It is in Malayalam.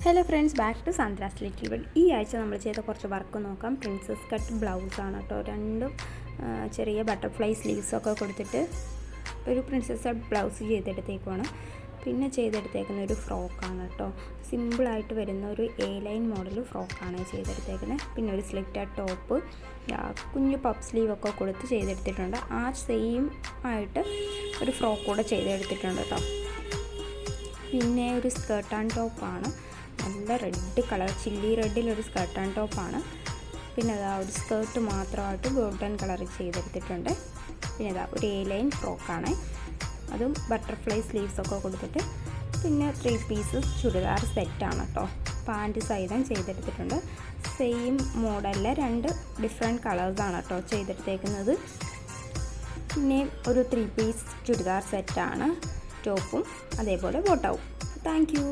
Hello friends, back to Sandra's little world. ഈ ആഴ്ച നമ്മൾ ചെയ്ത കുറച്ച് വർക്ക് നോക്കാം. പ്രിൻസസ് കട്ട് ബ്ലൗസാണ് കേട്ടോ. രണ്ടും ചെറിയ ബട്ടർഫ്ലൈ സ്ലീവ്സൊക്കെ കൊടുത്തിട്ട് ഒരു പ്രിൻസസ് കട്ട് ബ്ലൗസ് ചെയ്തെടുത്തേക്കുവാണ്. പിന്നെ ചെയ്തെടുത്തേക്കുന്ന ഒരു ഫ്രോക്കാണ് കേട്ടോ. സിമ്പിളായിട്ട് വരുന്ന ഒരു ലൈൻ മോഡൽ ഫ്രോക്കാണ് ചെയ്തെടുത്തേക്കുന്നത്. പിന്നെ ഒരു സ്ലിറ്റഡ് ടോപ്പ്, കുഞ്ഞു പഫ് സ്ലീവൊക്കെ കൊടുത്ത് ചെയ്തെടുത്തിട്ടുണ്ട്. ആ സെയിം ആയിട്ട് ഒരു ഫ്രോക്ക് കൂടെ ചെയ്തെടുത്തിട്ടുണ്ട് കേട്ടോ. പിന്നെ ഒരു സ്കേർട്ട് ആൻഡ് ടോപ്പാണ്, നല്ല റെഡ് കളർ, ചില്ലി റെഡിലൊരു സ്കേർട്ട് ആൻഡ് ടോപ്പാണ്. പിന്നെ അതാ ഒരു സ്കേർട്ട് മാത്രമായിട്ട് ഗോൾഡൻ കളർ ചെയ്തെടുത്തിട്ടുണ്ട്. പിന്നെ അതാ ഒരു ലൈൻ ഫ്രോക്കാണ്, അതും ബട്ടർഫ്ലൈ സ്ലീവ്സൊക്കെ കൊടുത്തിട്ട്. പിന്നെ 3 പീസ് ചുരിദാർ സെറ്റാണ് കേട്ടോ. പാൻറ്റ് സൈഡും ചെയ്തെടുത്തിട്ടുണ്ട്. സെയിം മോഡലിൽ 2 ഡിഫറെൻറ്റ് കളേഴ്സാണ് കേട്ടോ ചെയ്തെടുത്തേക്കുന്നത്. പിന്നെ ഒരു 3 പീസ് ചുരിദാർ സെറ്റാണ്, ടോപ്പും അതേപോലെ ബോട്ടവും. Thank you.